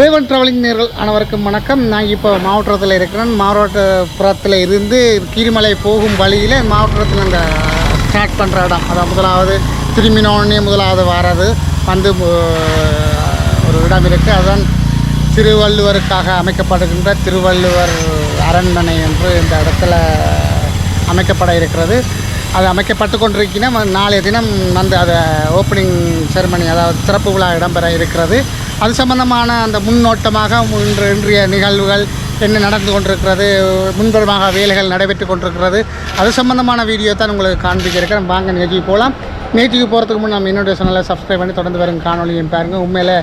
A1 travelling நேர்கள் அனைவருக்கும் வணக்கம். நான் இப்போ மாவட்டத்தில் இருக்கிறேன். மாவட்டப்புறத்தில் இருந்து கீரிமலை போகும் வழியில் மாவட்டத்தில் அந்த ஸ்டார்ட் பண்ணுற இடம், அதான் முதலாவது திரும்பினோடனே முதலாவது வாரது வந்து ஒரு இடம் இருக்குது. அதுதான் திருவள்ளுவருக்காக அமைக்கப்படுகின்ற திருவள்ளுவர் அரண்மனை என்று இந்த இடத்துல அமைக்கப்பட இருக்கிறது. அது அமைக்கப்பட்டு கொண்டிருக்கினா நாளைய தினம் வந்து அதை ஓப்பனிங் செரிமனி, அதாவது சிறப்பு விழா இடம்பெற இருக்கிறது. அது சம்பந்தமான அந்த முன்னோட்டமாக இன்றைய நிகழ்வுகள் என்ன நடந்து கொண்டிருக்கிறது, முன்புறமாக வேலைகள் நடைபெற்று கொண்டிருக்கிறது, அது சம்பந்தமான வீடியோ தான் உங்களுக்கு காண்பிக்க இருக்கிறேன். வாங்க நிகழ்ச்சிக்கு போகலாம். நேற்றுக்கு போகிறதுக்கு முன் நம்ம என்னுடைய சேனலை சப்ஸ்கிரைப் பண்ணி தொடர்ந்து வரும் காணொலியும் பாருங்கள். உண்மையில்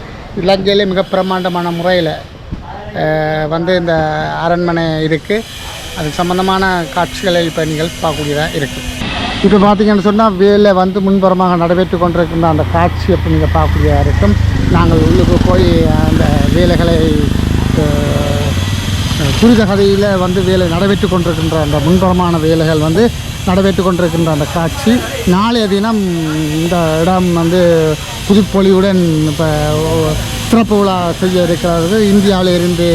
இலங்கையிலே மிக பிரமாண்டமான முறையில் வந்து இந்த அரண்மனை இருக்குது. அது சம்பந்தமான காட்சிகளை இப்போ நீங்கள் பார்க்கக்கூடியதாக இருக்குது. இப்போ பார்த்தீங்கன்னு சொன்னால் வேலை வந்து முன்புறமாக நடைபெற்று கொண்டிருக்கின்ற அந்த காட்சி அப்போ நீங்கள் பார்க்கக்கூடியதாக இருக்கும். நாங்கள் உள்ளுக்கு போய் அந்த வேலைகளை துரித கதையில் வந்து வேலை நடைபெற்று கொண்டிருக்கின்ற அந்த முன்புறமான வேலைகள் வந்து நடைபெற்று கொண்டிருக்கின்ற அந்த காட்சி. நாளைய தினம் இந்த இடம் வந்து புதுப்பொலிவுடன் இப்போ சிறப்பு விழா செய்ய இருக்கிறது. இந்தியாவில் இருந்து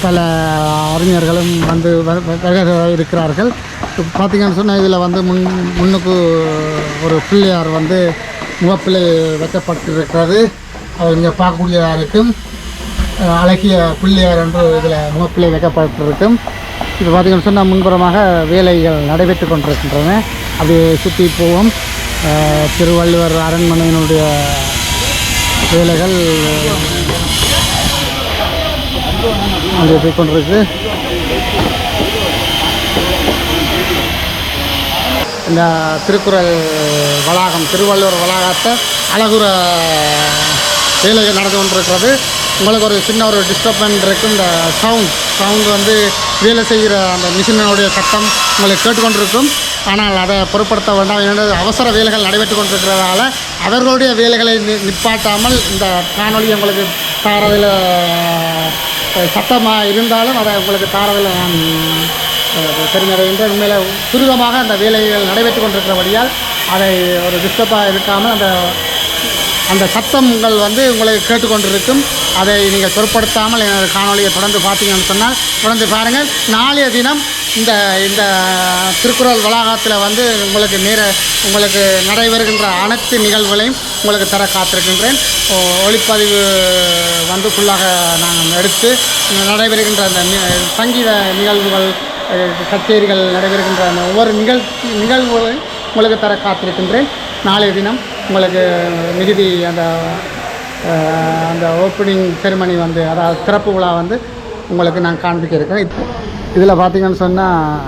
பல அறிஞர்களும் வந்து இருக்கிறார்கள். பார்த்திங்கன்னு சொன்னால் இதில் வந்து முன்னுக்கு ஒரு பிள்ளையார் வந்து முகப்பிள்ளை வைக்கப்பட்டிருக்கிறது. அது இங்கே பார்க்கக்கூடியதாக இருக்கும். அழகிய பிள்ளையார் என்று இதில் முகப்பிள்ளை வைக்கப்பட்டிருக்கும். இப்போ பார்த்திங்கன்னு சொன்னால் முன்புறமாக வேலைகள் நடைபெற்று கொண்டிருக்கின்றன. அப்படியே சுற்றி போவோம். திருவள்ளுவர் அரண்மனையினுடைய வேலைகள் அங்கே போய் கொண்டிருக்கு. இந்த திருக்குறள் வளாகம், திருவள்ளுவர் வளாகத்தை அழகுற வேலைகள் நடந்து கொண்டிருக்கிறது. உங்களுக்கு ஒரு சின்ன ஒரு டிஸ்டர்பன்ஸ் இருக்குது. இந்த சவுண்ட் வந்து வேலை செய்கிற அந்த மிஷினுடைய சத்தம் உங்களுக்கு கேட்டுக்கொண்டிருக்கும். ஆனால் அதை பொருட்படுத்த வேண்டாம். என்னென்ன அவசர வேலைகள் நடைபெற்று கொண்டிருக்கிறதால அவர்களுடைய வேலைகளை நிப்பாட்டாமல் இந்த காணொலி உங்களுக்கு தாரதில் சத்தமாக இருந்தாலும் அதை உங்களுக்கு தாரதில் நான் தெரிஞ்சடைகின்ற. உண்மையில் துரிதமாக அந்த வேலைகள் நடைபெற்று கொண்டிருக்கிறபடியால் அதை ஒரு டிஸ்டர்பாக இருக்காமல் அந்த சத்தங்கள் வந்து உங்களுக்கு கேட்டுக்கொண்டிருக்கும். அதை நீங்கள் பொருட்படுத்தாமல் எனது காணொலியை தொடர்ந்து பார்த்தீங்கன்னு சொன்னால் தொடர்ந்து பாருங்கள். நாளைய தினம் இந்த இந்த திருக்குறள் வளாகத்தில் வந்து உங்களுக்கு நடைபெறுகின்ற அனைத்து நிகழ்வுகளையும் உங்களுக்கு தர காத்திருக்கின்றேன். ஒளிப்பதிவு வந்து ஃபுல்லாக நாங்கள் எடுத்து நடைபெறுகின்ற அந்த சங்கீத நிகழ்வுகள், கச்சேரிகள் நடைபெறுகின்ற அந்த ஒவ்வொரு நிகழ்வுகளையும் உங்களுக்கு தர காத்திருக்கின்றேன். நாளைய தினம் உங்களுக்கு மிகுதி அந்த ஓப்பனிங் செரிமனி வந்து, அதாவது சிறப்பு விழா வந்து உங்களுக்கு நான் காண்பிக்க இருக்கேன். இதில் பார்த்திங்கன்னு சொன்னால்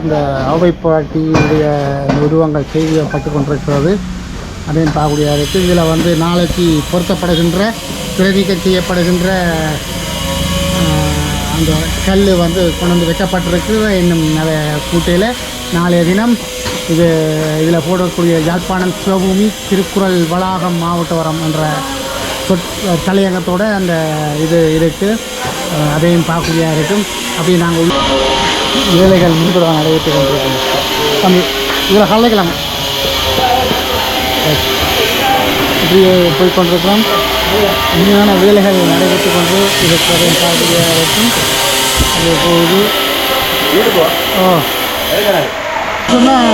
இந்த அவை பாட்டியுடைய உருவங்கள் செய்யப்பட்டு கொண்டிருக்கிறது. அதையும் பார்க்கக்கூடியதாக இருக்குது. இதில் வந்து நாளைக்கு பொருத்தப்படுகின்ற பிரதிக்க செய்யப்படுகின்ற அந்த கல் வந்து கொண்டு வந்து வைக்கப்பட்டிருக்கு. இன்னும் நிறைய கூட்டையில் நாளைய தினம் இதில் போடக்கூடிய யாழ்ப்பாணம் சிவபூமி திருக்குறள் வளாகம் மாவட்டவரம் என்ற தலையங்கத்தோடு அந்த இது இருக்குது. அதையும் பார்க்கக்கூடியதாக இருக்கும். அப்படி நாங்கள் வேலைகள் முன்புறம் நடைபெற்று கொண்டிருக்கோம். இதில் கலைக்கலாம் இப்படியே போய்கொண்டிருக்கிறோம். உண்மையான வேலைகள் நடைபெற்று கொண்டு இருக்கிறதையும் பார்க்கக்கூடியதாக இருக்கும். அது போகுது. சொன்னால்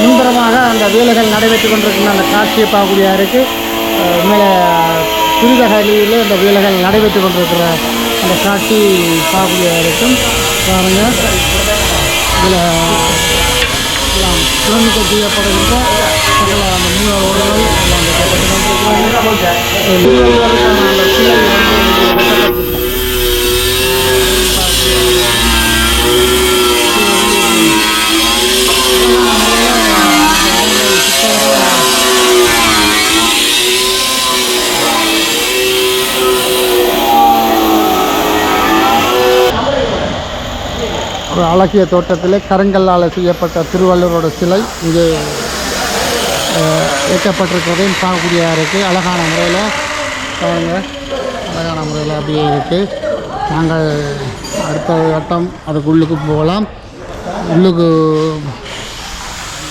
முன்புறமாக அந்த வேலைகள் நடைபெற்று கொண்டிருக்கின்ற அந்த காட்சியை பார்க்கக்கூடியதாக இருக்குது. மேலே துரிதகலியில் இந்த வேலைகள் நடைபெற்று கொண்டிருக்கிற அந்த காட்சி பார்க்கக்கூடியதாக இருக்கும். பாருங்கள், இதில் கிலோமீட்டர் செய்யப்படுகின்ற சகல அந்த மூலோடுகள் எல்லாம் வைக்கப்பட்டு கொண்டிருக்கிறாங்க. அந்த சிலை ஒரு அழகிய தோட்டத்தில் கருங்கல்லால் செய்யப்பட்ட திருவள்ளுவரோட சிலை இங்கே வைக்கப்பட்டிருக்கிறதையும் பார்க்கக்கூடியதாக இருக்குது. அழகான முறையில் பாருங்கள், அழகான முறையில் அப்படியே இருக்குது. நாங்கள் அடுத்த வட்டம் அதுக்கு உள்ளுக்கு போகலாம். உள்ளுக்கு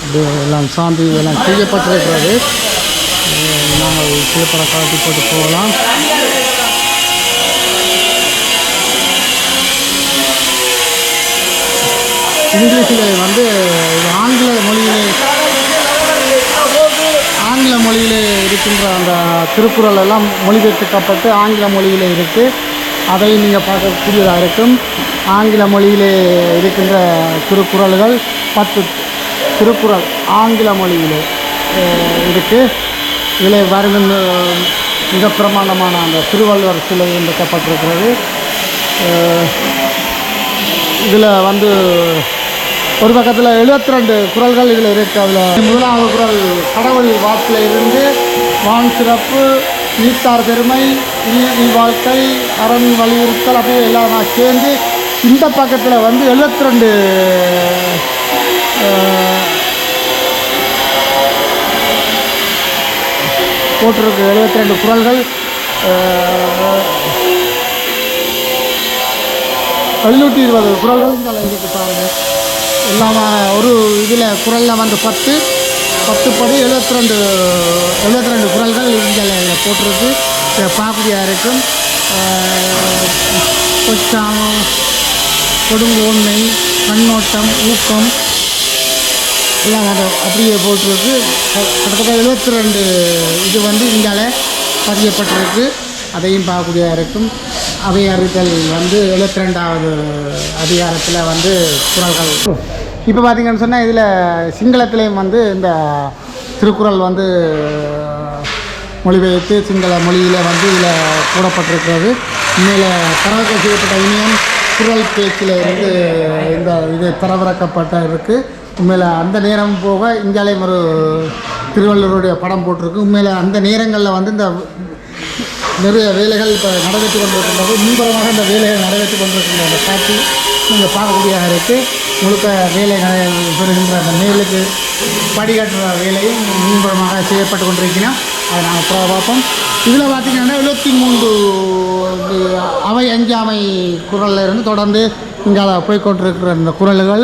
அப்படியே எல்லாம் சாந்தி எல்லாம் செய்யப்பட்டிருக்கிறது. நாங்கள் புகைப்பட காட்டி போட்டு போகலாம். இங்கிலீஷில் வந்து இது ஆங்கில மொழியிலே இருக்கின்ற அந்த திருக்குறள் எல்லாம் மொழிபெயர்க்கப்பட்டு ஆங்கில மொழியில் இருக்குது. அதையும் நீங்கள் பார்க்கக்கூடியதாக இருக்கும். ஆங்கில மொழியிலே இருக்கின்ற திருக்குறள்கள் 10 திருக்குறள் ஆங்கில மொழியிலே இருக்குது. இதில் வருகின்ற மிக பிரமாண்டமான அந்த திருவள்ளுவர் சிலை வைக்கப்பட்டிருக்கிறது. இதில் வந்து ஒரு பக்கத்தில் 72 குறள்கள் இதில் இருக்குது. அதில் முதலாவது குறள் கடவுள் வாக்கில் இருந்து வான் சிறப்பு நீத்தார் பெருமை நீதி வாழ்க்கை அரண் வலியுறுத்தல் அப்படியே எல்லாம் சேர்ந்து இந்த பக்கத்தில் வந்து 72 போட்டிருக்கு. 72 குறள்கள் 720 குறள்கள் இங்கே இருக்குது பாருங்கள். எல்லாமே ஒரு இதில் குறளில் வந்து 10 படி 72 குறள்கள் இங்கே போட்டிருக்கு. பார்க்கக்கூடியதாக இருக்கும். கொச்சாமம் கொடுங்கோன்மை கண்ணோட்டம் ஊக்கம் எல்லாம் அப்படியே போட்டிருக்கு. கிட்டத்தட்ட 72 இது வந்து இங்கால பதியப்பட்டிருக்கு. அதையும் பார்க்கக்கூடியதாக இருக்கும். அவை அறிதல் வந்து 72வது அதிகாரத்தில் வந்து குறள்கள். இப்போ பார்த்திங்கன்னு சொன்னால் இதில் சிங்களத்திலையும் வந்து இந்த திருக்குறள் வந்து மொழிபெயர்த்து சிங்கள மொழியில் வந்து இதில் கூடப்பட்டிருக்கிறது. உண்மையில் தரவிறக்க செய்யப்பட்ட இணையம் குறள் பேச்சில் இருந்து இந்த இது தரவிறக்கப்பட்ட இருக்குது. உண்மையில் அந்த நேரம் போக இங்காலையும் ஒரு திருவள்ளுவருடைய படம் போட்டிருக்கு. உண்மையில் அந்த நேரங்களில் வந்து இந்த நிறைய வேலைகள் இப்போ நடைபெற்று கொண்டிருக்கின்றது. முன்புறமாக இந்த வேலைகள் நடைபெற்று கொண்டிருக்கின்ற அந்த காட்சி நீங்கள் பார்க்கக்கூடியதாக இருக்குது. முழுக்க வேலை பெறுகின்ற அந்த மேலுக்கு படிக்கட்டுற வேலையும் முன்புறமாக செய்யப்பட்டு கொண்டிருக்கிறோம். அதை நாங்கள் பார்ப்போம். இதில் பார்த்திங்கன்னா 73 அவை அஞ்சாமை குறளில் இருந்து தொடர்ந்து இங்கே போய்கொண்டிருக்கிற இந்த குறள்கள்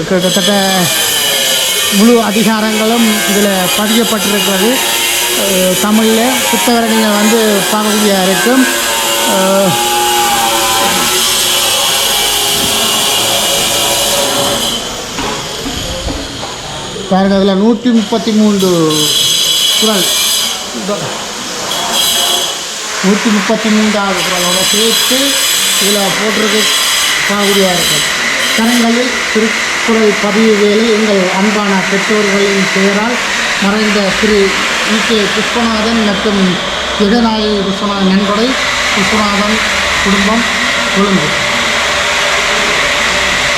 கிட்டத்தட்ட முழு அதிகாரங்களும் இதில் பதியப்பட்டிருக்கிறது. தமிழில் புத்தகரை நீங்கள் வந்து பார்க்கக்கூடியதாக இருக்கும். பாருங்கள், அதில் 133 குறள் 133வது குறளோட சேர்த்து இதில் போட்டிருக்கு பார்க்கக்கூடியதாக இருக்கும். கரங்களில் திருக்குறள் பதிவு வேலை எங்கள் அன்பான பெற்றோர்களின் பெயரால் மறைந்த திரு ஈகே புஷ்பநாதன் மற்றும் ஜெகநாயகி விஸ்வநாதன் நன்கொடை விஸ்வநாதன் குடும்பம் கொழும்பு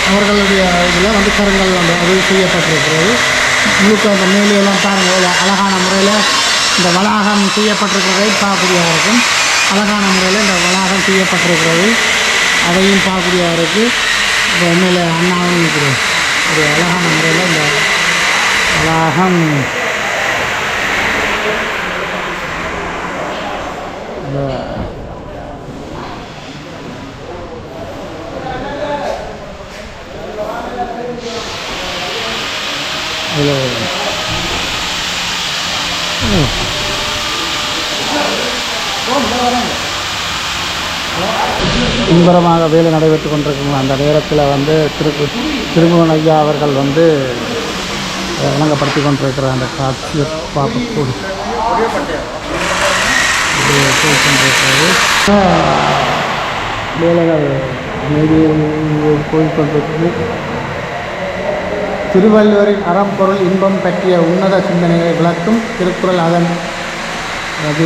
அவர்களுடைய இதில் வந்து கரங்கள் வந்து அது செய்யப்பட்டிருக்கிறது. முழுக்க அந்த மேலையெல்லாம் பாருங்கள், அழகான முறையில் இந்த வளாகம் செய்யப்பட்டிருக்கிறதை பார்க்கக்கூடியதாக இருக்கும். அழகான முறையில் இந்த வளாகம் செய்யப்பட்டிருக்கிறது. அதையும் பார்க்கக்கூடியதாக இருக்குது. இப்போ உண்மையில் அண்ணாவும் இருக்கிறது. ஒரு அழகான முறையில் இந்த வளாகம் முன்புறமாக வேலை நடைபெற்று கொண்டிருக்கிற அந்த நேரத்தில் வந்து திருமுருகன் ஐயா அவர்கள் வந்து வழங்கப்படுத்தி கொண்டிருக்கிற அந்த காட்சியை பார்க்கக்கூடிய வேலைகள் போய்கொண்டிருக்கிறது. திருவள்ளுவரின் அறம் பொருள் இன்பம் பற்றிய உன்னத சிந்தனையை விளக்கும் திருக்குறள். அதன் அது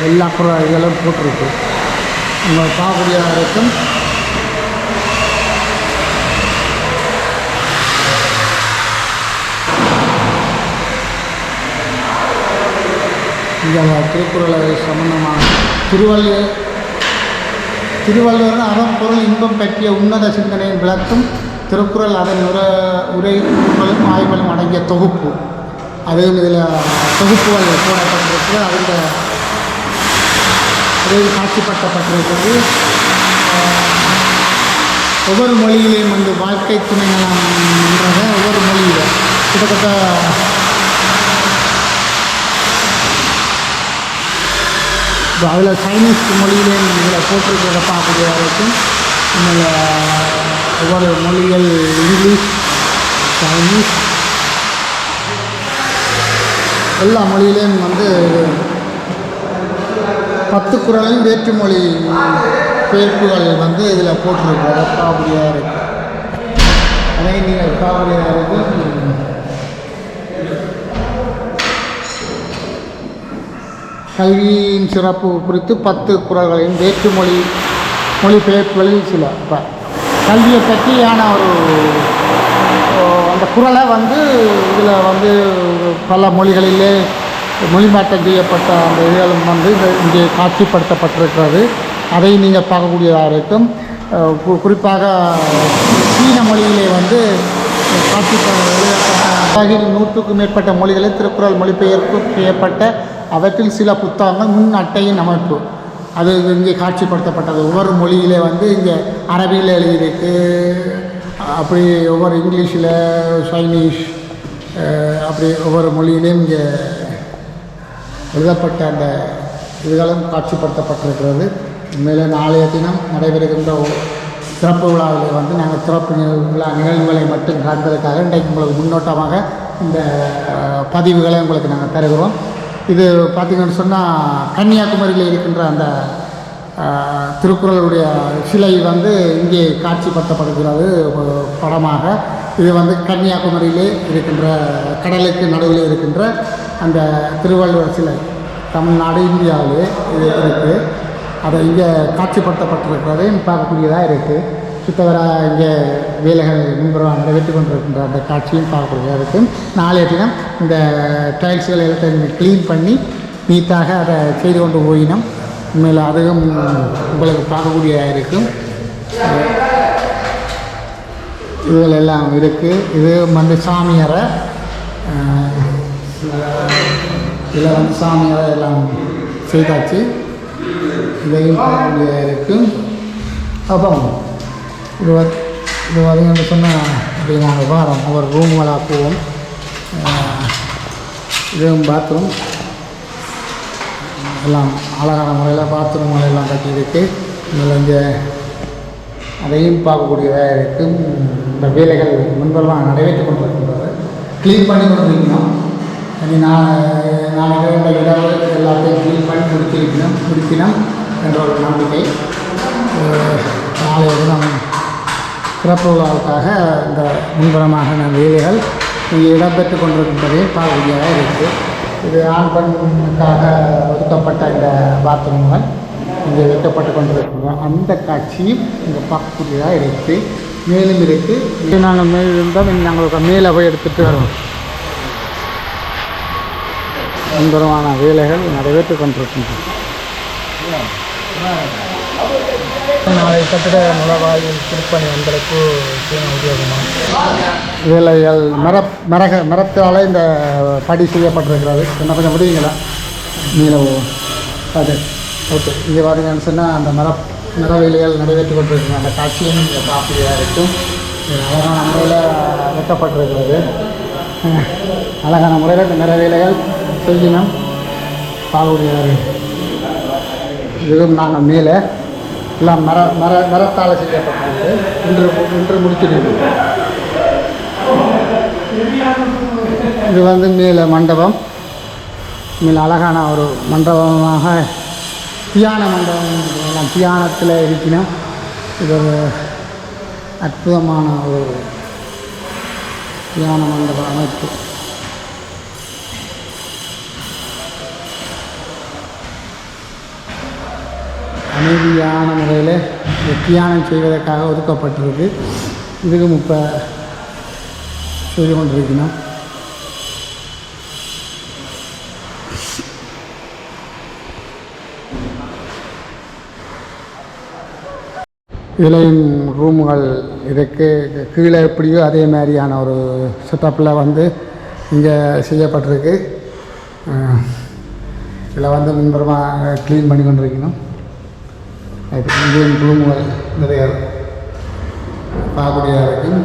எல்லா குறள்களும் போட்டிருக்கு. உங்கள் பார்க்கக்கூடியதாக இருக்கும். இந்த திருக்குறளை சம்பந்தமான திருவள்ளுவரின் அறம் பொருள் இன்பம் பற்றிய உன்னத சிந்தனையை விளக்கும் திருக்குறள். அதன் உரை நூல்களும் ஆய்வுகளும் அடங்கிய தொகுப்பு. அதுவும் இதில் தொகுப்புகள் போடப்பட்டிருக்கு. அதில் காட்சிப்படுத்தப்பட்டிருக்கிறது. ஒவ்வொரு மொழியிலையும் வந்து வாழ்க்கை துணை நலம் என்றதை ஒவ்வொரு மொழியில் கிட்டத்தட்ட அதில் சைனீஸ் மொழியிலேயும் இதில் போட்டிருக்கிறத பார்க்கக்கூடியதாக இருக்கும். ஒவ்வொரு மொழிகள் இங்கிலீஷ், சைனீஸ், எல்லா மொழியிலையும் வந்து 10 குறளையும் வேற்றுமொழி பெயர்ப்புகள் வந்து இதில் போட்டிருக்கோம். காவடியாக இருக்குது. அதை நீங்கள் காவடியாக இருக்குது. கல்வியின் சிறப்பு குறித்து 10 குறள்களையும் வேற்றுமொழி மொழிபெயர்ப்புகளில் சில. இப்போ கல்வியை பற்றியான அந்த குறளை வந்து இதில் வந்து பல மொழிகளிலே மொழிமாற்றம் செய்யப்பட்ட அந்த இதுகளும் வந்து இங்கே காட்சிப்படுத்தப்பட்டிருக்கிறது. அதை நீங்கள் பார்க்கக்கூடியதாக இருக்கும். குறிப்பாக சீன மொழியிலே வந்து காட்சிப்படுத்த 100க்கும் மேற்பட்ட மொழிகளில் திருக்குறள் மொழிபெயர்ப்பு செய்யப்பட்ட அவற்றில் சில புத்தகங்கள் முன் அட்டையின் அமைப்பு அது இங்கே காட்சிப்படுத்தப்பட்டது. ஒவ்வொரு மொழியிலே வந்து இங்கே அரபியில் எழுதியிருக்கு, அப்படி ஒவ்வொரு இங்கிலீஷில், சைனீஸ், அப்படி ஒவ்வொரு மொழியிலையும் இங்கே எழுதப்பட்ட அந்த இதுகளும் காட்சிப்படுத்தப்பட்டிருக்கிறது. உண்மையிலே நாளைய தினம் நடைபெறுகின்ற சிறப்பு விழாவில் வந்து நாங்கள் சிறப்பு விழா நிகழ்வுகளை மட்டும் காண்பதற்காக இன்றைக்கு உங்களுக்கு முன்னோட்டமாக இந்த பதிவுகளை உங்களுக்கு நாங்கள் தருகிறோம். இது பார்த்திங்கன்னு சொன்னால் கன்னியாகுமரியில் இருக்கின்ற அந்த திருக்குறளுடைய சிலை வந்து இங்கே காட்சிப்படுத்தப்படுகிறது படமாக. இது வந்து கன்னியாகுமரியிலே இருக்கின்ற கடலுக்கு நடுவில் இருக்கின்ற அந்த திருவள்ளுவர் சிலை தமிழ்நாடு இந்தியாவிலே இது இருக்குது. அதை இங்கே காட்சிப்படுத்தப்பட்டிருக்கிறது பார்க்கக்கூடியதாக இருக்குது. சுத்தவர இங்கே வேலைகள் முன்புறம் நடைபெற்று கொண்டிருக்கின்ற அந்த காட்சியும் பார்க்கக்கூடியதாக இருக்குது. நாளைய தினம் இந்த டைல்ஸ்களை எல்லாத்தையும் க்ளீன் பண்ணி நீட்டாக அதை செய்து கொண்டு போயினோம். உண்மையில் அதுவும் உங்களுக்கு பார்க்கக்கூடியதாக இருக்கும். இதில் எல்லாம் இருக்குது. இது வந்து சாமியறை, இதில் வந்து சாமியறை எல்லாம் செய்தாச்சு. இதையும் பார்க்கக்கூடியதாக இருக்கும். அப்புறம் இது பார்த்தீங்கன்னு சொன்னால் அப்படி நாங்கள் வாரம் ஒவ்வொரு ரூம்களாக போவோம். இதுவும் பாத்ரூம் எல்லாம் அழகான முறையில் பாத்ரூம்கள் எல்லாம் கட்டியிருக்கு. இதில் இங்கே அதையும் பார்க்கக்கூடியதாக இருக்கும். இந்த வேலைகள் முன்பெல்லாம் நடைபெற்று கொண்டிருக்கின்றது. க்ளீன் பண்ணி கொண்டிருக்கணும். நாளைக்கு இந்த இடங்கள் எல்லாத்தையும் க்ளீன் பண்ணி முடிக்கணும் என்ற ஒரு நம்பிக்கை. நாளைய தினம் சிறப்பு விழாவுக்காக இந்த முன்புறமாக வேலைகள் இங்கே இடம்பெற்று கொண்டிருக்கின்றதையும் பார்க்கக்கூடியதாக இருக்குது. இது ஆண் பெண்ணுக்காக ஒதுக்கப்பட்ட இந்த பாத்ரூம்கள் இங்கே வைக்கப்பட்டு கொண்டிருக்கின்றன. அந்த காட்சியும் இங்கே பார்க்கக்கூடியதாக இருக்குது. மேலும் இருக்குது. நாங்கள் மேல் இருந்தால் நாங்கள் மேலே போய் எடுத்துகிட்டு வரோம். முன்புறமான வேலைகள் நடைபெற்று கொண்டிருக்கின்றன. நாளை கட்டிட நுழைவாயில் திருப்பணி வந்தளவுக்கு உபயோகமாக வேலைகள் மரத்தால் இந்த படி செய்யப்பட்டிருக்கிறது. என்ன கொஞ்சம் முடியுங்களா? நீளம் அது ஓகே. இங்கே பார்த்தீங்கன்னு சொன்னால் அந்த மர வேலைகள் நடைபெற்று கொண்டிருக்கிற அந்த காட்சியும் இங்கே காப்பியாக இருக்கும். அழகான முறையில் வெட்டப்பட்டிருக்கிறது. அழகான முறையில் இந்த மர வேலைகள் செய்யணும் பார்க்கக்கூடியது. இதுவும் நாங்கள் மேலே எல்லாம் மரத்தால் செய்யப்பட்டது. இன்று முடிச்சிருக்கோம். இது வந்து மேலே மண்டபம். மேலே அழகான ஒரு மண்டபமாக தியான மண்டபம், எல்லாம் தியானத்தில் இருக்கணும். இது ஒரு அற்புதமான ஒரு தியான மண்டப அமைப்பு. அமைதியான முறையில் தியானம் செய்வதற்காக ஒதுக்கப்பட்டிருக்கு. இதுக்கும் இப்போ செய்து கொண்டிருக்கணும். இதுலேயும் ரூமுகள் இருக்குது. கீழே எப்படியோ அதே மாதிரியான ஒரு செட்டப்பில் வந்து இங்கே செய்யப்பட்டிருக்கு. இதில் வந்து முன்புறமாக க்ளீன் பண்ணி கொண்டிருக்கணும். இங்கேயும் ரூமுகள் நிறைய பார்க்கக்கூடியதாக இருக்குது.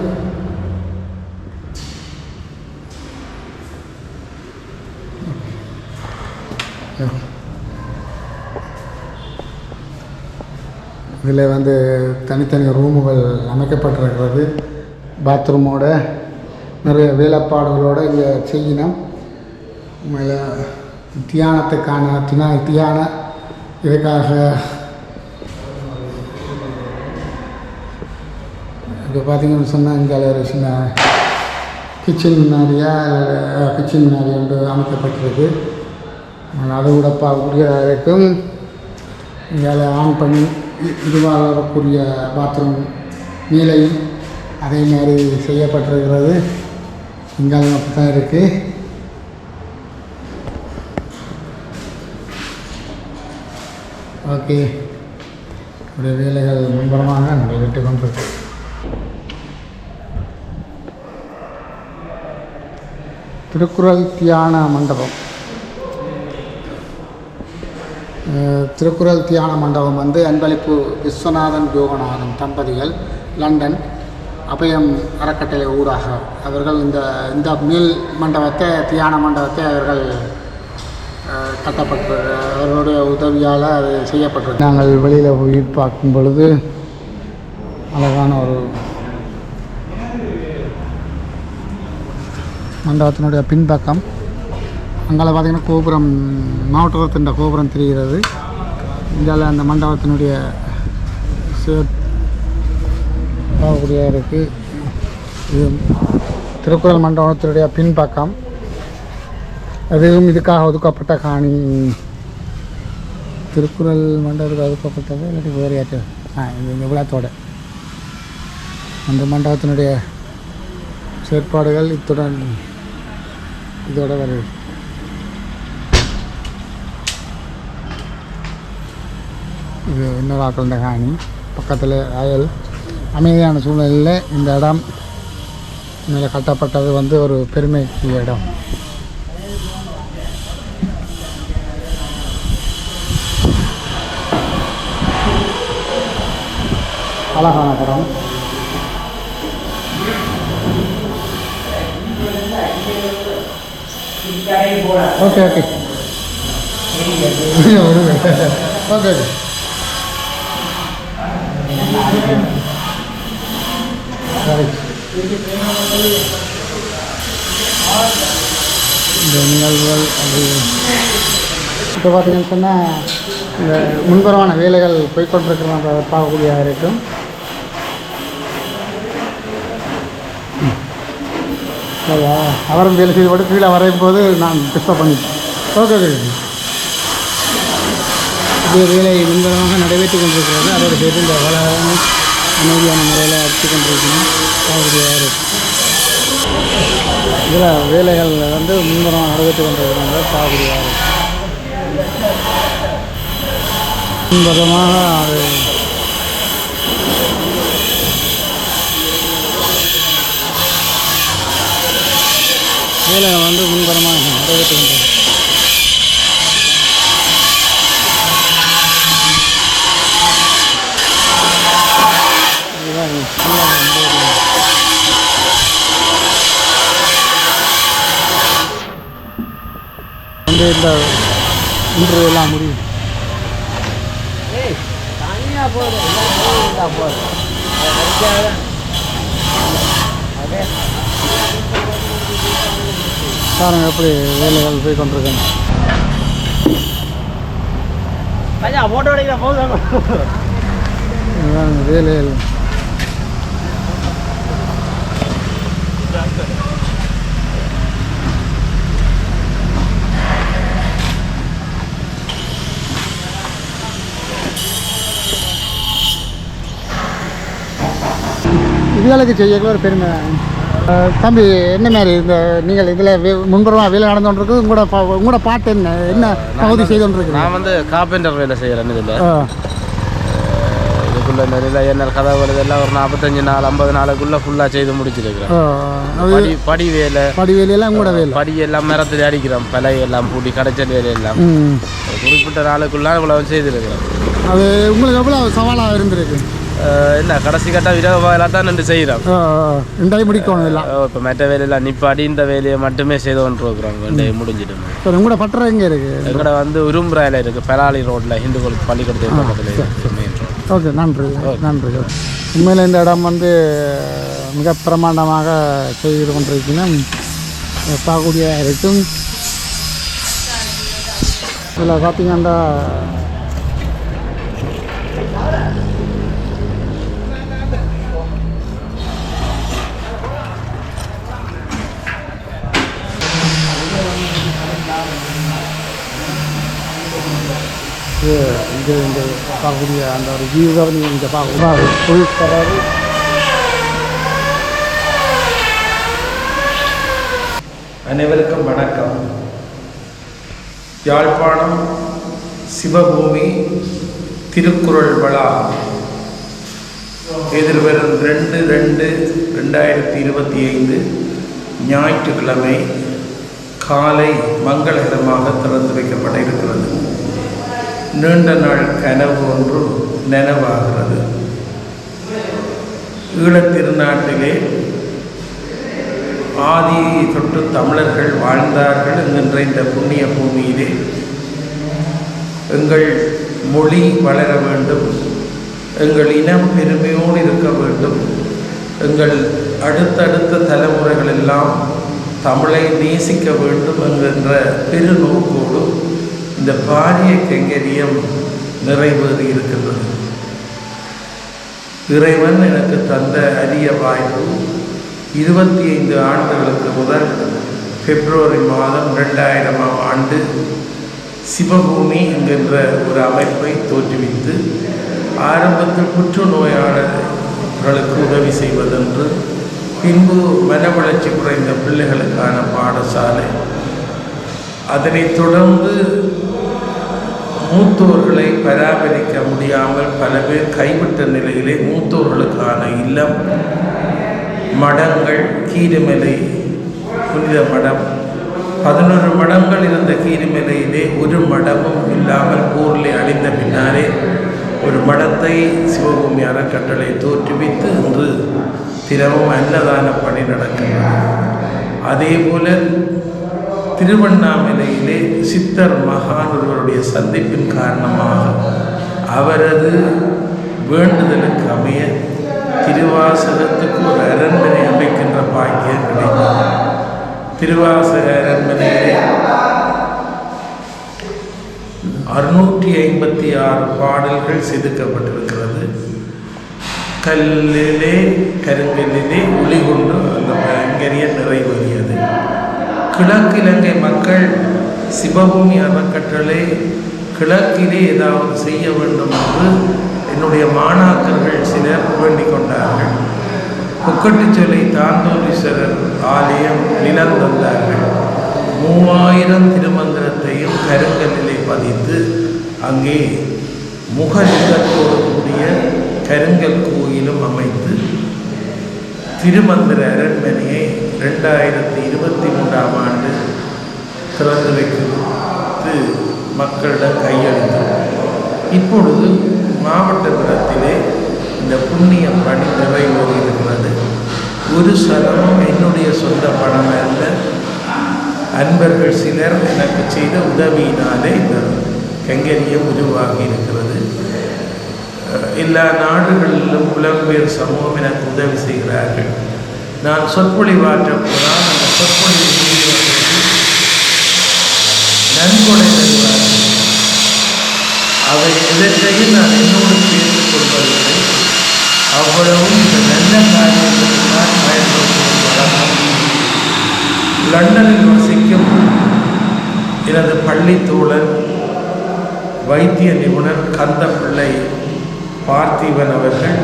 இதில் வந்து தனித்தனி ரூமுகள் அமைக்கப்பட்டிருக்கிறது. பாத்ரூமோட நிறைய வேலைப்பாடுகளோடு இங்கே செய்யணும். உண்மையில் தியானத்துக்கான தியான இதுக்காக இப்போ பார்த்திங்கன்னு சொன்னால் இங்கே ஒரு சின்ன கிச்சன் முன்னாடி வந்து அமைக்கப்பட்டிருக்கு. அதை கூட பார்க்கக்கூடியதாக இருக்கும். இங்கே ஆன் பண்ணி இதுவாக வரக்கூடிய பாத்ரூம் நீலையும் அதே மாதிரி செய்யப்பட்டிருக்கிறது. இங்கே அப்படி தான் இருக்குது. ஓகே, இப்படி வேலைகள் முன்பரமாக நடைபெற்று கொண்டிருக்கு. திருக்குறள் தியான மண்டபம். திருக்குறள் தியான மண்டபம் வந்து அன்பளிப்பு விஸ்வநாதன் யோகநாதன் தம்பதிகள், லண்டன், அபயம் அறக்கட்டளை ஊடாக அவர்கள் இந்த மேல் மண்டபத்தை தியான மண்டபத்தை அவர்கள் கட்டப்பட்டு அவர்களுடைய உதவியால் அது செய்யப்பட்டது. நாங்கள் வெளியில் போய் பார்க்கும் பொழுது அழகான ஒரு மண்டபத்தினுடைய பின்பக்கம் அங்கே பார்த்திங்கன்னா கோபுரம், மாவட்டத்தின் கோபுரம் தெரிகிறது. இந்தியாவில் அந்த மண்டபத்தினுடைய பார்க்கக்கூடிய இருக்குது. இது திருக்குறள் மண்டபத்தினுடைய பின்பக்கம். அதுவும் இதுக்காக ஒதுக்கப்பட்ட காணி. திருக்குறள் மண்டபத்துக்கு ஒதுக்கப்பட்டது இல்லாட்டி வேறு யாச்சும் இது விழாத்தோடு அந்த மண்டபத்தினுடைய செயற்பாடுகள் இத்துடன் இதோட வருது. இது இன்னொரு ஆட்கள காணி. பக்கத்தில் அயல் அமைதியான சூழ்நிலையில் இந்த இடம் மேலே கட்டப்பட்டது வந்து ஒரு பெருமைக்கு இடம். அழகான படம். ஓகே ஓகே ஓகே இந்த நிகழ்வுகள் அது இப்போ பார்த்தீங்கன்னு சொன்னால் இந்த முன்புறமான வேலைகள் போய்கொண்டிருக்கிறத பார்க்கக்கூடியதாக இருக்கும். அவரும் வேலை செய்து போட்டு கீழே வரையும் போது நான் டிஸ்டர்ப் பண்ணிட்டேன். ஓகே ஓகே இது வேலை முன்புறமாக நடைபெற்று கொண்டிருக்கிறது. அதோடு சேர்த்து இந்த வளமான அமைதியான முறையில் அடித்து கொண்டிருக்கணும் பார்க்கக்கூடியதாக இருக்கும். இதில் வேலைகள் வந்து முன்புறமாக நடைபெற்று கொண்டிருக்கிறாங்க பார்க்கக்கூடியதாக இருக்கும். முன்புறமாக அது வேலைகள் வந்து முன்புறமாக நடைபெற்று கொண்டிருக்கிறது. வந்து இந்த இன்டர்வியூ எல்லாம் முடியும். பாருங்க எப்படி வேலைகள் போய் கொண்டிருக்காங்க. வேலைகள் இதுகளுக்கு செய்யக்குள்ள ஒரு பெருமை. தம்பி என்ன மாதிரி இந்த நீங்கள் இதில் முன்புறமாக வேலை நடந்து கொண்டிருக்கு. உங்களோட பாட்டு என்ன பகுதி செய்து கொண்டிருக்கு? நான் வந்து கார்பெண்டர் வேலை செய்கிறேன். இதில் இதுக்குள்ள நிறைய என்ன கதவுகள் இதெல்லாம் ஒரு 45 நாள் 50 நாளுக்குள்ளே ஃபுல்லாக செய்து முடிச்சிருக்கிறேன். படி வேலையெல்லாம் உங்களோட வேலை. படி எல்லாம் மரத்தில் அடிக்கிறோம். பலை எல்லாம் பூட்டி கடைச்சல் வேலையெல்லாம் குறிப்பிட்ட நாளுக்குள்ள இவ்வளவு செய்திருக்கிறேன். அது உங்களுக்கு எவ்வளோ சவாலாக இருந்திருக்கு? இல்லை கடைசி கட்டாக விதவாக தான் நின்று செய்கிறோம். முடிக்கணும் இல்லை. இப்போ மற்ற வேலையெல்லாம் நிப்பாடி இந்த வேலையை மட்டுமே செய்து கொண்டிருக்கிறோம். முடிஞ்சிடும். உங்களோட பட்டறை எங்கே இருக்குது? எங்கட வந்து உரும்புறாயில் இருக்குது. பெலாலி ரோட்டில் ஹிந்து பள்ளிக்கூடத்துக்கு பக்கத்தில் மெயின் ரோட். ஓகே, நன்றி நன்றி. உண்மையில் இந்த இடம் வந்து மிக பிரமாண்டமாக செய்து கொண்டிருக்கணும். பார்க்கக்கூடிய இருக்கும். இதில் பார்த்தீங்கன்னா இங்கே இந்த பார்க்கக்கூடிய அந்த ஒரு வியூவை நீங்கள் இங்கே பார்க்கணும். ஃபுல் கலரு அனைவருக்கும் வணக்கம். யாழ்ப்பாணம் சிவபூமி திருக்குறள் விழா எதிர்வரும் 2/2/2025 ஞாயிற்றுக்கிழமை காலை மங்களகரமாக திறந்து வைக்கப்பட இருக்கிறது. நீண்ட நாள் கனவு ஒன்று நனவாகிறது. ஈழத்திருநாட்டிலே ஆதி தொட்டு தமிழர்கள் வாழ்ந்தார்கள் என்கின்ற இந்த புண்ணிய பூமியிலே எங்கள் மொழி வளர வேண்டும், எங்கள் இனம் பெருமையோடு இருக்க வேண்டும், எங்கள் அடுத்தடுத்த தலைமுறைகள் எல்லாம் தமிழை நேசிக்க வேண்டும் என்கின்ற பெருநோக்கோடு இந்த பாரிய கைங்கரியம் நிறைவேறி இருக்கின்றது. இறைவன் எனக்கு தந்த அரிய வாய்ப்பு 25 ஆண்டுகளுக்கு முதல் பிப்ரவரி மாதம் 2000ஆம் ஆண்டு சிவபூமி என்கின்ற ஒரு அமைப்பை தோற்றுவித்து ஆரம்பத்தில் புற்றுநோயாளர்களுக்கு உதவி செய்வதென்று, பின்பு மன வளர்ச்சி குறைந்த பிள்ளைகளுக்கான பாடசாலை, அதனைத் தொடர்ந்து மூத்தோர்களை பராமரிக்க முடியாமல் பல பேர் கைவிட்ட நிலையிலே மூத்தோர்களுக்கான இல்லம், மடங்கள், கீரிமலை புனித மடம், 11 மடங்கள் இருந்த கீரிமலையிலே ஒரு மடமும் இல்லாமல் போரிலே அழிந்த பின்னாலே ஒரு மடத்தை சிவபூமி அறக்கட்டளை தோற்றுவித்து இன்று தினமும் அன்னதான பணி நடக்கின்றது. அதேபோல திருவண்ணாமலையிலே சித்தர் மகான் ஒருவருடைய சந்திப்பின் காரணமாக அவரது வேண்டுதலுக்கு அமைய திருவாசகத்துக்கு ஒரு அரண்மனை அமைக்கின்ற பாக்கியம் கிடைத்தது. திருவாசக அரண்மனையிலே 656 பாடல்கள் செதுக்கப்பட்டிருக்கிறது. கல்லிலே கருங்கல்லிலே ஒளி கொண்டு அந்த கைங்கரியம் நிறைவேறியது. கிழக்கிலங்கை மக்கள் சிவபூமி அறக்கட்டளை கிழக்கிலே ஏதாவது செய்ய வேண்டும் என்று என்னுடைய மாணாக்கர்கள் சிலர் வேண்டிக் கொண்டார்கள். கொக்கட்டிச்சோலை தாந்தோலீஸ்வரர் ஆலயம் நிலம் தந்தார்கள். 3000 திருமந்திரத்தையும் கருங்கல்லிலே பதித்து அங்கே முகலிங்கத்தோடு கூடிய கருங்கல் கோயிலும் அமைத்து திருமந்திர அரண்மனையை 2023ஆம் ஆண்டு திறந்து வைத்து மக்களிடம் கையளித்தோம். இப்பொழுது மாவட்ட தரத்திலே இந்த புண்ணிய பணி நிறைவேறி இருக்கிறது. ஒரு சலமும் என்னுடைய சொந்த பணம் அல்ல, அன்பர்கள் சிலர் எனக்கு செய்த உதவியினாலே இந்த கைங்கரியம் உருவாகி இருக்கிறது. எல்லா நாடுகளிலும் புலம்பெயர் சமூகம் எனக்கு உதவி செய்கிறார்கள். நான் சொற்பொழிவாற்ற போனால் அந்த சொற்பொழிவு நன்கொடை தருவார்கள். அவை எதற்கையும் நான் என்னோடு சேர்த்துக் கொள்வதில்லை. அவ்வளவும் இந்த நல்ல காரியங்களுக்கு நான் பயன்படுத்துவது வழக்கம். லண்டனில் வசிக்கும் எனது பள்ளி தோழர் வைத்திய நிபுணர் கந்தப்பிள்ளை பார்த்திபன் அவர்கள்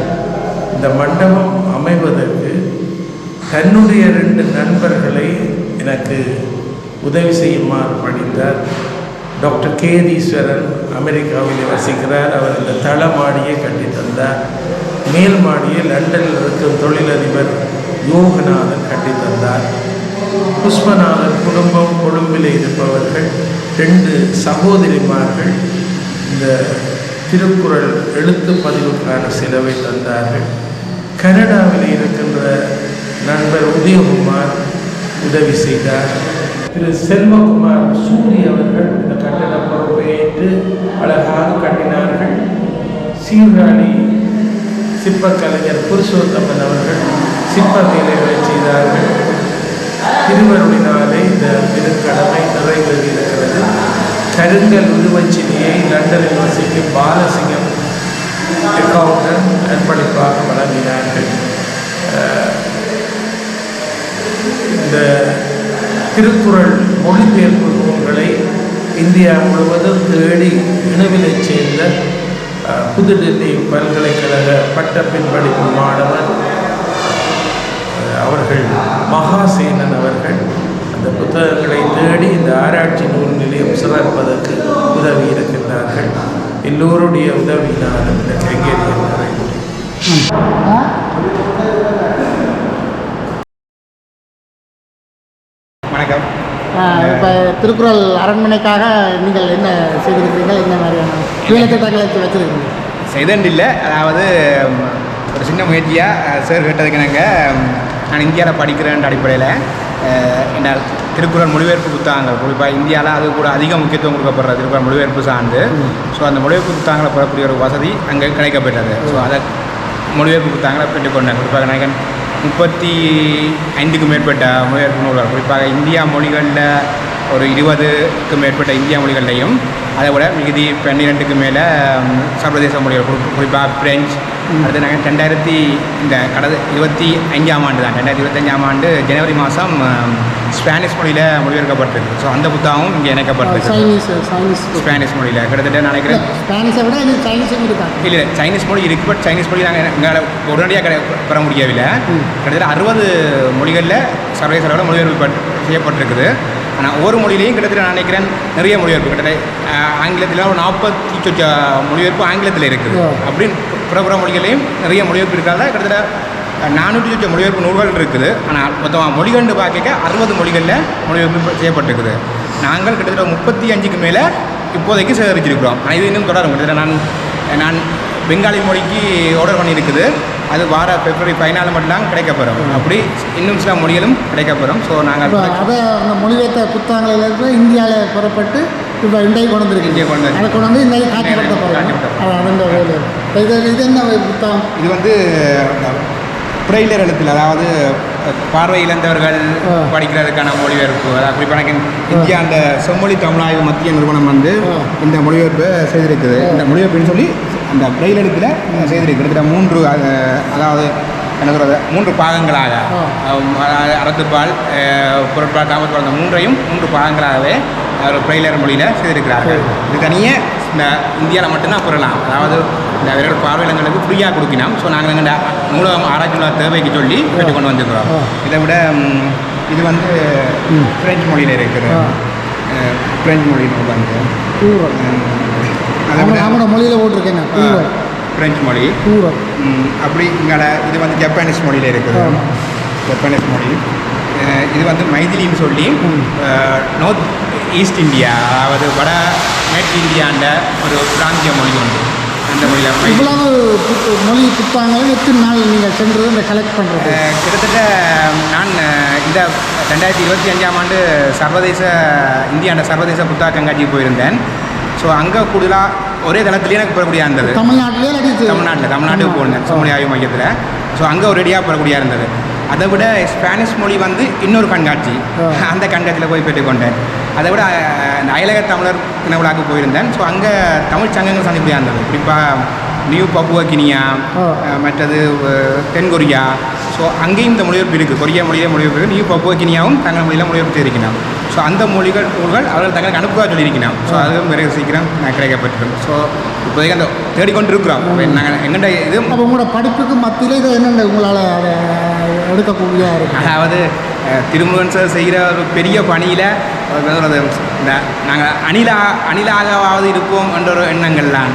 இந்த மண்டபம் அமைவதற்கு தன்னுடைய 2 நண்பர்களை எனக்கு உதவி செய்யுமாறு பணித்தார். டாக்டர் கேதீஸ்வரன் அமெரிக்காவில் வசிக்கிறார். அவர் இந்த தள மாடியை கட்டி தந்தார். மேல் மாடியை லண்டனில் இருக்கும் தொழிலதிபர் யோகநாதன் கட்டி தந்தார். புஷ்பநாதன் குடும்பம் கொழும்பில் இருப்பவர்கள் 2 சகோதரிமார்கள் இந்த திருக்குறள் எழுத்து பதிவுக்கான செலவை தந்தார்கள். கனடாவில் இருக்கின்ற நண்பர் உதயகுமார் உதவி செய்தார். திரு செல்வகுமார் சூரி அவர்கள் இந்த கட்டட பொறுப்பை ஏற்று அழகாக கட்டினார்கள். சீர்காழி சிற்பக்கலைஞர் புருஷோத்தமன் அவர்கள் சிற்ப வேலைகளை செய்தார்கள். திருவருளினாலே இந்த திருக்கடமை நிறைவேறியிருக்கிறது. கருங்கல் உருவச்சிலையை லண்டனில் வசிக்கும் பாலசிங்கம் அக்கவுண்டன்ட் அர்ப்பணிப்பாக வழங்கினார்கள். இந்த திருக்குறள் மொழிபெயர்ப்பு நூல்களை இந்தியா முழுவதும் தேடி இனவிலைச் சேர்ந்த புதுடெல்லி பல்கலைக்கழக பட்ட பின்படிப்பு மாணவர் அவர்கள் மகாசேனன் அவர்கள் அந்த புத்தகங்களை தேடி இந்த ஆராய்ச்சி நூல் நிலையம் சிறப்பதற்கு உதவி இருக்கின்றார்கள். எல்லோருடைய உதவினாலும் இந்த கைங்கரியம் நிறைவேறும். வணக்கம். இப்போ திருக்குறள் அரண்மனைக்காக நீங்கள் என்ன செய்திருக்கிறீர்கள்? என்ன மாதிரியான வேலைத்திட்டங்களை வச்சுருக்கீங்க? செய்தண்டில்லை, அதாவது ஒரு சின்ன முயற்சியாக சார் கேட்டதுக்கு நான் இந்தியாவில் படிக்கிறேன்ற அடிப்படையில் என்னால் திருக்குறள் மொழிபெயர்ப்பு புத்தகங்கள் குறிப்பாக இந்தியாவில் அது கூட அதிக முக்கியத்துவம் கொடுக்கப்படுற திருக்குறள் மொழிபெயர்ப்பு சார்ந்து ஸோ அந்த மொழிபெயர்ப்பு புத்தகங்களை பெறக்கூடிய ஒரு வசதி அங்கே கிடைக்கப்பட்டது. ஸோ அதை மொழிபெயர்ப்பு புத்தகங்களை பெற்றுக்கொண்டேன். குறிப்பாக நினைக்கிறேன் 35க்கும் மேற்பட்ட மொழிபெயர்ப்பு நூல்கள், குறிப்பாக இந்தியா மொழிகளில் ஒரு 20க்கும் மேற்பட்ட இந்தியா மொழிகள்லையும் அதை விட மிகுதி 12க்கு மேலே சர்வதேச மொழிகள், குறிப்பாக பிரெஞ்சு. அடுத்து நாங்கள் 2025ஆம் ஆண்டு தான் 2025ஆம் ஆண்டு ஜனவரி மாதம் ஸ்பானிஷ் மொழியில் மொழிபெயர்க்கப்பட்டிருக்கு. ஸோ அந்த புத்தகமும் இங்கே இணைக்கப்பட்டிருக்கு ஸ்பானிஷ் மொழியில். கிட்டத்தட்ட நினைக்கிறேன் ஸ்பானிஷை விட இது சைனீஸும் இருக்காங்க. இல்லை, சைனீஸ் மொழி இருக்குது. பட் சைனீஸ் மொழி நாங்கள் எங்களால் உடனடியாக பெற முடியவில்லை. கிட்டத்தட்ட 60 மொழிகளில் சர்வதேச அளவில் மொழிபெயர்ப்பு செய்யப்பட்டிருக்குது. ஆனால் ஒவ்வொரு மொழியிலையும் கிட்டத்தட்ட நான் நினைக்கிறேன் நிறைய மொழிபெயர்ப்பு, கிட்டத்தட்ட ஆங்கிலத்தில் ஒரு 40 மொழிபெயர்ப்பு ஆங்கிலத்தில் இருக்குது. அப்படின்னு பிற மொழிகளையும் நிறைய மொழிபெயர்ப்பு இருக்கிறதால கிட்டத்தட்ட 400 மொழிபெயர்ப்பு நூல்கள் இருக்குது. ஆனால் மொத்தமாக மொழிகண்டு பார்க்க 60 மொழிகளில் மொழிபெயர்ப்பு செய்யப்பட்டிருக்குது. நாங்கள் கிட்டத்தட்ட 35க்கு மேலே இப்போதைக்கு சேகரிச்சிருக்கிறோம். ஆனால் இது இன்னும் தொடரும். கிட்டத்தட்ட நான் பெங்காலி மொழிக்கு ஆர்டர் பண்ணியிருக்குது. அது வார February 14 மட்டும்தான் கிடைக்கப்பெறும். அப்படி இன்னும் சில மொழிகளும் கிடைக்கப்பெறும். ஸோ நாங்கள் அதை அந்த மொழிபெயர்த்த புத்தகங்களில் இருக்கிற இந்தியாவில் புறப்பட்டு இப்போ இன்றைக்கு கொண்டு வந்துருக்கு. இங்கே கொண்டு அதை கொண்டு வந்து இன்றைக்கு காட்சிப்படுத்தப்படும். இது என்ன புத்தகம்? இது வந்து பிரெய்லர் எழுத்தில், அதாவது பார்வை இழந்தவர்கள் படிக்கிறதுக்கான மொழிபெயர்ப்பு. அதாவது குறிப்பாக இந்தியா அந்த செம்மொழி தமிழாய்வு மத்திய நிறுவனம் வந்து இந்த மொழிபெயர்ப்பை செய்திருக்குது. இந்த மொழிபெயர்ப்புன்னு சொல்லி அந்த பிரெயில் எழுத்தில் செய்திருக்கு. கிட்டத்தட்ட 3 அதாவது என்ன சொல்கிறது 3 பாகங்களாக அறத்துப்பால் பொருட்பால் தாமதப்பால் அந்த 3 பாகங்களாகவே ஒரு பிரெய்லர் மொழியில் செய்திருக்கிறார்கள். இது தனியாக இந்த இந்தியாவில் மட்டும்தான் பெறலாம். அதாவது இந்த வேறு பார்வையிடங்களுக்கு ஃப்ரீயாக கொடுக்கணும். ஸோ நாங்கள் எங்கள் நூலகம் ஆராய்ச்சி தேவைக்கு சொல்லி பெற்று கொண்டு வந்துருக்கிறோம். இதை விட இது வந்து ஃப்ரெஞ்சு மொழியில் இருக்குது. ஃப்ரெஞ்சு மொழியில் வந்து நம்மளோட மொழியில் போட்டிருக்கேன் ஃப்ரெஞ்சு மொழி. அப்படி இங்கே இது வந்து ஜப்பானீஸ் மொழியில் இருக்குது. ஜப்பானீஸ் மொழி. இது வந்து மைதிலின்னு சொல்லி நார்த் ஈஸ்ட் இந்தியா, அதாவது வட மேற்கு இந்தியாண்ட ஒரு பிராந்திய மொழி உண்டு. அந்த மொழியில் இவ்வளவு மொழி புத்தகங்களும் எத்தனை நாள் நீங்கள் சென்றது இந்த கலெக்ட் பண்ணுறது? கிட்டத்தட்ட நான் இந்த 2025ஆம் ஆண்டு இந்தியாண்ட சர்வதேச புத்தக கண்காட்சிக்கு போயிருந்தேன். ஸோ அங்கே கூடுதலாக ஒரே தளத்துலேயே எனக்கு பெறக்கூடிய இருந்தது. தமிழ்நாட்டுக்கு போனேன் செம்மொழி ஆய்வு மையத்தில். ஸோ அங்கே ஒரு ரெடியாக பெறக்கூடிய இருந்தது. அதை விட ஸ்பானிஷ் மொழி வந்து இன்னொரு கண்காட்சி, அந்த கண்காட்சியில் போய் பெற்றுக்கொண்டேன். அதை விட அயலக தமிழர் தினவிழாவுக்கு போயிருந்தேன். ஸோ அங்கே தமிழ் சங்கங்கள் சந்திப்படியாக இருந்தது. குறிப்பாக நியூ பப்புவா கினியா, மற்றது தென்கொரியா. ஸோ அங்கேயும் இந்த மொழிபெயர்ப்பு இருக்குது. கொரியா மொழியிலே மொழிபெயர்ப்பு, நியூ பப்புவா கினியாவும் தங்கள் மொழியில் மொழிபெயர்ப்பு செய்திருக்கணும். ஸோ அந்த நூல்கள் அவர்கள் தங்களுக்கு அனுப்புவதாக சொல்லியிருக்கணும். ஸோ அதுவும் மிக சீக்கிரம் நான் கிடைக்கப்பட்டிருக்கோம். ஸோ இப்போதைக்கு அந்த தேடிக்கொண்டு இருக்கிறோம். நாங்கள் எங்கள்கிட்ட இது அப்போ உங்களோட படிப்புக்கு மத்தியில் இது என்னென்ன உங்களால் அதை எடுக்கக்கூடிய இருக்குது? அதாவது திருமுருகன் சார் செய்கிற ஒரு பெரிய பணியில் இந்த நாங்கள் அணிலாகவாவது இருப்போம் என்ற ஒரு எண்ணங்கள்லாம்.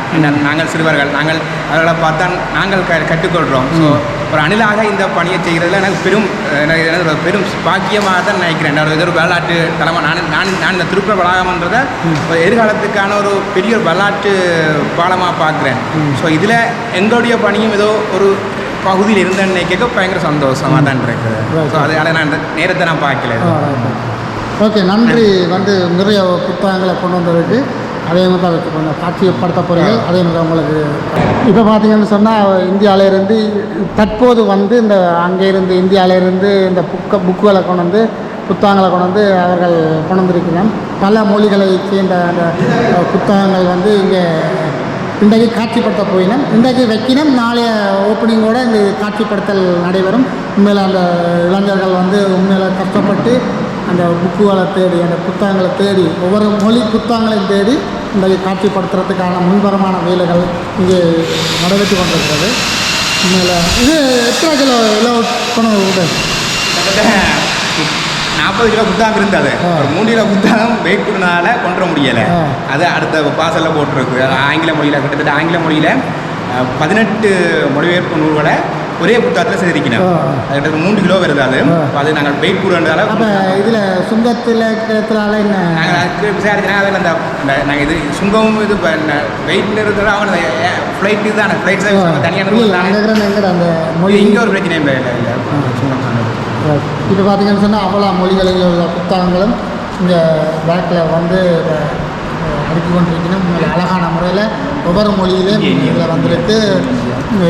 நாங்கள் சிறுவர்கள், நாங்கள் அவர்களை பார்த்தா நாங்கள் கற்றுக்கொள்கிறோம். ஸோ ஒரு அணிலாக இந்த பணியை செய்கிறதுல எனக்கு பெரும் பாக்கியமாக தான் நினைக்கிறேன். ஒரு வரலாற்று தலைமை நான் இந்த திருக்குறள் வளாகம்ன்றதை எதிர்காலத்துக்கான ஒரு பெரிய வரலாற்று பாலமாக பார்க்குறேன். ஸோ இதில் எங்களுடைய பணியும் ஏதோ ஒரு பகுதியில் இருந்தேன்னு கேட்க பயங்கர சந்தோஷமாக தான் இருக்குது. ஸோ அதனால் நான் இந்த நேரத்தை நான் பார்க்கல. ஓகே, நன்றி. வந்து நிறைய புத்தகங்களை கொண்டு வந்ததுக்கு அதே மாதிரி தான் வச்சு கொஞ்சம் காட்சிப்படுத்த போகிறீங்க. அதே மாதிரி உங்களுக்கு இப்போ பார்த்தீங்கன்னு சொன்னால் இந்தியாவிலேருந்து தற்போது வந்து இந்த அங்கேருந்து இந்தியாவிலேருந்து இந்த புக்குகளை கொண்டு வந்து புத்தகங்களை கொண்டு வந்து அவர்கள் கொண்டு வந்திருக்கிறாங்க. பல மொழிகளை சேர்ந்த அந்த புத்தகங்கள் வந்து இங்கே இன்றைக்கு காட்சிப்படுத்த போயினோம். இன்றைக்கு வைக்கணும், நாளைய ஓப்பனிங்கோடு இந்த காட்சிப்படுத்தல் நடைபெறும். உண்மையில் அந்த இளைஞர்கள் வந்து உண்மையில் கஷ்டப்பட்டு அந்த புக்குகளை தேடி அந்த புத்தகங்களை தேடி ஒவ்வொரு மொழி புத்தகங்களையும் தேடி இன்றைக்கு காட்சிப்படுத்துறதுக்கான முன்பரமான வேலைகள் இங்கே நடைபெற்று கொண்டிருக்கிறது. உண்மையில் இது எத்தனை கிலோ கொண்டு விடு 40 கிலோ புத்தகம் இருந்தது. ஒரு 3 கிலோ புத்தகம் வெயிட் பண்ணனால கொண்டு வர முடியலை. அது அடுத்த பாசலில் போட்டிருக்கு. ஆங்கில மொழியில் கிட்டத்தட்ட ஆங்கில மொழியில் 18 மொழிபெயர்ப்பு நூல்களை ஒரே புத்தகத்தில் செய்திருக்கணும். அது கிட்டத்தட்ட 3 கிலோ வருது. அது நாங்கள் வெயிட் கூடுறதால அப்போ இதில் சுங்கத்தில் இருக்கிறதுனால என்ன நாங்கள் அதுக்கு விசாரிச்சுனா அதில் அந்த நாங்கள் இது சுங்கமும் இது வெயிட்டில் இருக்கிற அவன் ஃப்ளைட் இதுதான் ஃப்ளைட் சர்வீஸ் தனியாக அந்த மொழி இங்கே ஒரு பிரச்சனை இல்லை சுங்கம் சொன்னது. இப்போ பார்த்தீங்கன்னு சொன்னால் அவ்வளோ மொழிகளில் உள்ள புத்தகங்களும் இங்கே பேக்கில் வந்து அடுக்கி கொண்டிருக்கணும். அழகான முறையில் ஒவ்வொரு மொழியிலையும் இதில் வந்திருக்கு.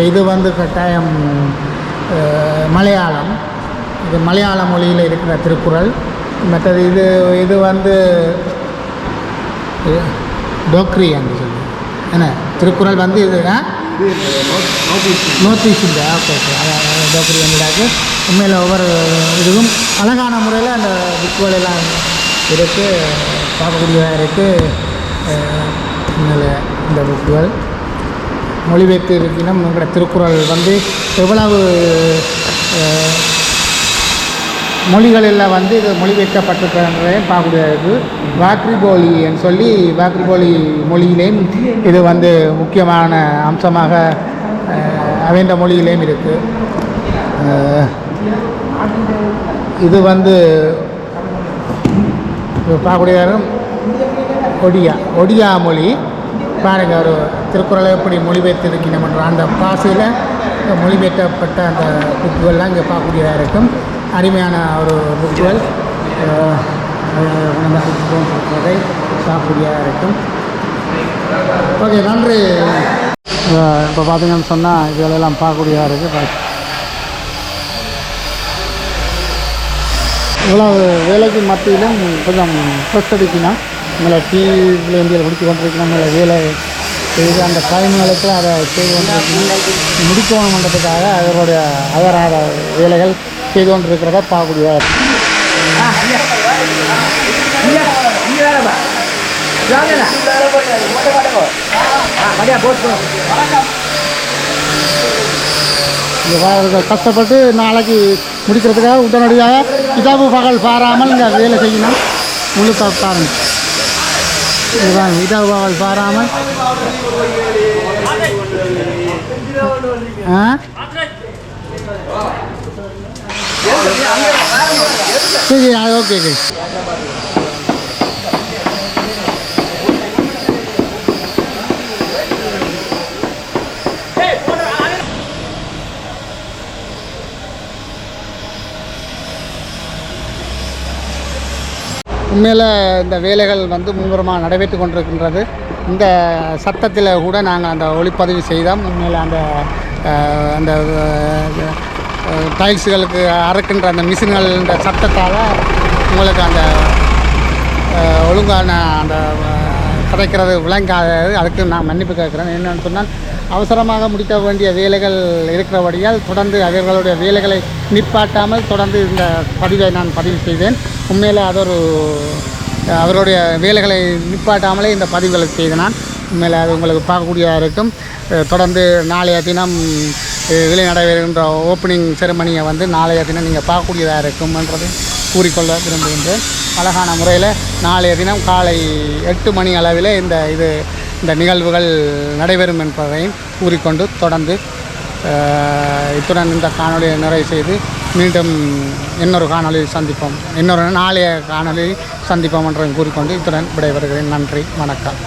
இது வந்து கட்டாயம் மலையாளம், இது மலையாள மொழியில் இருக்கிற திருக்குறள். மற்றது இது வந்து டோக்ரி என்று சொல்லி என்ன திருக்குறள் வந்து இது நோட்டீஸ் இந்த ஓகே டோக்ரி வந்துடாக்கு. உண்மையில் ஒவ்வொரு இதுவும் அழகான முறையில் அந்த புக்குகள் எல்லாம் இருக்குது, பார்க்கக்கூடியதாக இருக்குது. உண்மையில் இந்த புக்குகள் மொழிபெயர்த்து இருக்கணும். எங்களோட திருக்குறள் வந்து எவ்வளவு மொழிகளில் வந்து இது மொழிபெயர்க்கப்பட்டிருக்கிறதையும் பார்க்கக்கூடியதாக இருக்குது. வாக்ரிபோலின்னு சொல்லி வாக்ரிபோலி மொழியிலேயும் இது வந்து முக்கியமான அம்சமாக அவன்ற மொழியிலேயும் இருக்குது. இது வந்து பார்க்கக்கூடியதாக ஒடியா மொழி பாருங்கள். ஒரு திருக்குறளை எப்படி மொழிபெயர்த்து இருக்கணும்ன்ற அந்த பாஷையில் மொழிபெயர்க்கப்பட்ட அந்த புக்குகள்லாம் இங்கே பார்க்கக்கூடியதாக இருக்கும். அருமையான ஒரு புக்குகள் இருக்கிறதை பார்க்கக்கூடியதாக இருக்கும். ஓகே, நன்றி. இப்போ பார்த்தீங்கன்னு சொன்னால் இதெல்லாம் பார்க்கக்கூடியதாக இருக்குது. இவ்வளோ வேலைக்கு மத்தியிலும் கொஞ்சம் ஸ்ட்ரெஸ் அடிக்கணும். உங்களை டிவியில் இந்தியாவில் முடித்து கொண்டிருக்கணும். உங்களை வேலை செய்து அந்த டைம்களுக்கு அதை செய்து கொண்டிருக்கணும். முடிக்கணுன்றதுக்காக அவர்களுடைய அகராத வேலைகள் செய்து கொண்டிருக்கிறத பார்க்கக்கூடியதாக இருக்குது. கஷ்டப்பட்டு நாளைக்கு முடிக்கிறதுக்காக உடனடியாக இரவு பகல் பாராமல் இங்கே வேலை செய்யணும். முழு பாருங்க, இதுதான் இரவு பகல் பாராமல். சரி, ஓகே. உண்மையில் இந்த வேலைகள் வந்து மும்முரமாக நடைபெற்று கொண்டிருக்கின்றது. இந்த சத்தத்தில் கூட நாங்கள் அந்த ஒளிப்பதிவு செய்தோம். உண்மையில் அந்த அந்த டைல்ஸுகளுக்கு அறுக்கின்ற அந்த மிஷின்கள் இந்த சத்தத்தால் உங்களுக்கு அந்த ஒழுங்கான அந்த கிடைக்கிறது விளங்காதது. அதுக்கு நான் மன்னிப்பு கேட்குறேன். என்னென்னு சொன்னால் அவசரமாக முடிக்க வேண்டிய வேலைகள் இருக்கிறபடியால் தொடர்ந்து அவர்களுடைய வேலைகளை நிப்பாட்டாமல் தொடர்ந்து இந்த பதிவை நான் பதிவு செய்தேன். உண்மையில் அது ஒரு அவருடைய வேலைகளை நிப்பாட்டாமலே இந்த பதிவுகளை செய்தேன் நான். உண்மையில் அது உங்களுக்கு பார்க்கக்கூடியதாக இருக்கும். தொடர்ந்து நாளைய தினம் இதில் நடைபெறுகின்ற ஓப்பனிங் செரிமனியை வந்து நாளைய தினம் நீங்கள் பார்க்கக்கூடியதாக இருக்கும்ன்றது கூறிக்கொள்ள விரும்புகின்றேன். அழகான முறையில் நாளைய தினம் காலை 8 மணி அளவில் இந்த நிகழ்வுகள் நடைபெறும் என்பதையும் கூறிக்கொண்டு தொடர்ந்து இத்துடன் இந்த காணொலியை நிறைவு செய்து மீண்டும் இன்னொரு காணொலியில் சந்திப்போம். நாளைய காணொலியில் சந்திப்போம் என்றும் கூறிக்கொண்டு இத்துடன் விடைபெறுகிறேன். நன்றி, வணக்கம்.